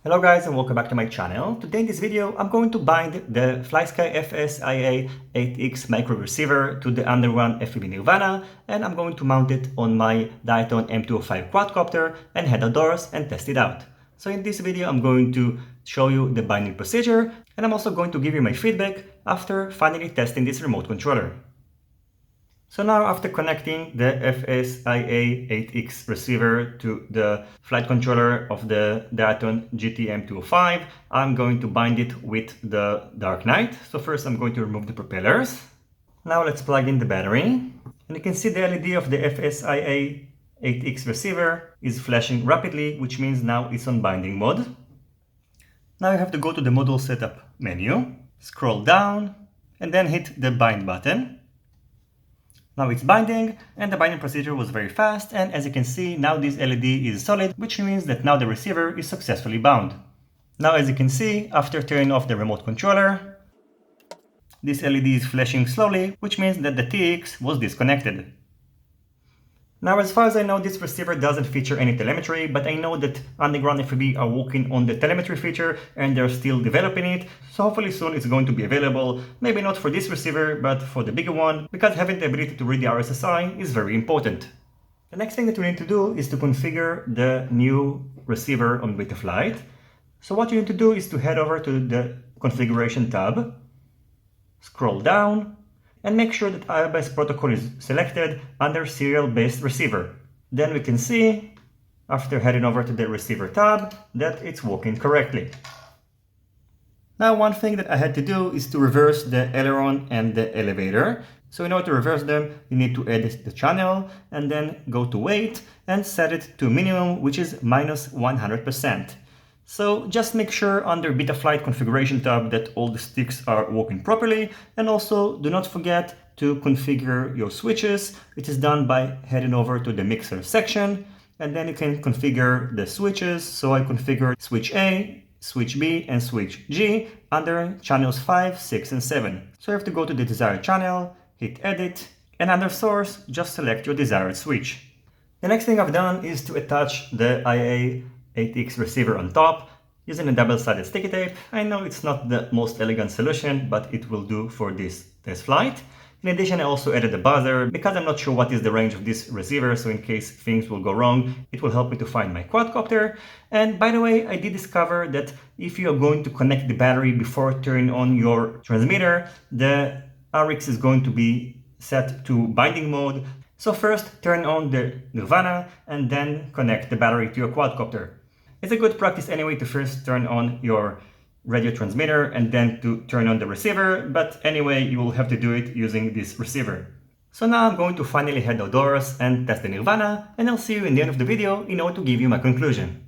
Hello guys and welcome back to my channel. Today in this video I'm going to bind the Flysky FS-IA8X micro receiver to the Underground FPV Nirvana, and I'm going to mount it on my Dayton M205 quadcopter and head outdoors and test it out. So in this video I'm going to show you the binding procedure, and I'm also going to give you my feedback after finally testing this remote controller. So now, after connecting the FS-IA8X receiver to the flight controller of the Dayton GTM205, I'm going to bind it with the Dark Knight. So first I'm going to remove the propellers. Now let's plug in the battery. And you can see the LED of the FS-IA8X receiver is flashing rapidly, which means now it's on binding mode. Now you have to go to the module setup menu, scroll down, and then hit the bind button. Now it's binding, and the binding procedure was very fast, and as you can see, now this LED is solid, which means that now the receiver is successfully bound. Now as you can see, after turning off the remote controller, this LED is flashing slowly, which means that the TX was disconnected. Now, as far as I know, this receiver doesn't feature any telemetry, but I know that Underground FPV are working on the telemetry feature and they're still developing it, so hopefully soon it's going to be available, maybe not for this receiver, but for the bigger one, because having the ability to read the RSSI is very important. The next thing that we need to do is to configure the new receiver on Betaflight. So what you need to do is to head over to the configuration tab, scroll down, and make sure that IOBS protocol is selected under serial-based receiver. Then we can see, after heading over to the receiver tab, that it's working correctly. Now, one thing that I had to do is to reverse the aileron and the elevator. So in order to reverse them, you need to edit the channel and then go to weight and set it to minimum, which is -100%. So just make sure under Betaflight configuration tab that all the sticks are working properly, and also do not forget to configure your switches. It is done by heading over to the mixer section, and then you can configure the switches. So I configured switch A, switch B, and switch G under channels 5, 6, and 7. So you have to go to the desired channel, hit edit, and under source, just select your desired switch. The next thing I've done is to attach the IA8X receiver on top using a double-sided sticky tape. I know it's not the most elegant solution, but it will do for this test flight. In addition, I also added a buzzer because I'm not sure what is the range of this receiver, so in case things will go wrong, it will help me to find my quadcopter. And by the way, I did discover that if you are going to connect the battery before turning on your transmitter, the RX is going to be set to binding mode. So first turn on the Nirvana and then connect the battery to your quadcopter. It's a good practice anyway to first turn on your radio transmitter and then to turn on the receiver, but anyway, you will have to do it using this receiver. So now I'm going to finally head outdoors and test the Nirvana, and I'll see you in the end of the video in order to give you my conclusion.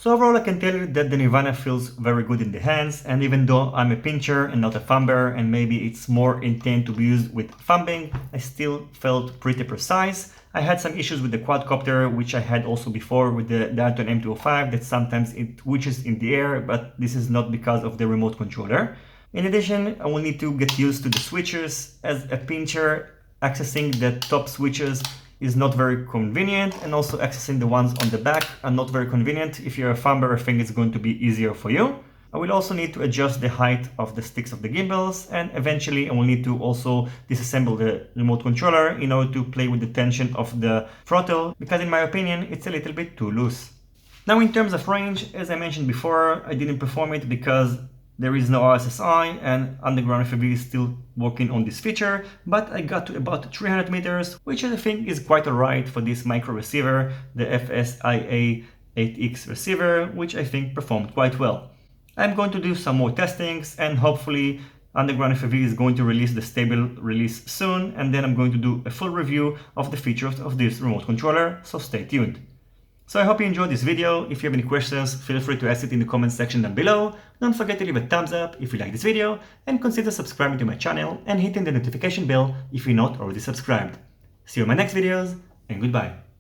So overall, I can tell you that the Nirvana feels very good in the hands, and even though I'm a pincher and not a thumber, and maybe it's more intended to be used with thumbing, I still felt pretty precise. I had some issues with the quadcopter, which I had also before with the Dalton M205, that sometimes it twitches in the air, but this is not because of the remote controller. In addition, I will need to get used to the switches. As a pincher, accessing the top switches is not very convenient, and also accessing the ones on the back are not very convenient. If you're a thumber, I think it's going to be easier for you. I will also need to adjust the height of the sticks of the gimbals, and eventually I will need to also disassemble the remote controller in order to play with the tension of the throttle, because in my opinion it's a little bit too loose. Now in terms of range, as I mentioned before, I didn't perform it because there is no RSSI and UndergroundFPV is still working on this feature, but I got to about 300 meters, which I think is quite alright for this micro receiver, the FS-IA8X receiver, which I think performed quite well. I'm going to do some more testings, and hopefully UndergroundFPV is going to release the stable release soon, and then I'm going to do a full review of the features of this remote controller, so stay tuned. So I hope you enjoyed this video. If you have any questions, feel free to ask it in the comment section down below. Don't forget to leave a thumbs up if you like this video, and consider subscribing to my channel and hitting the notification bell if you're not already subscribed. See you in my next videos, and goodbye.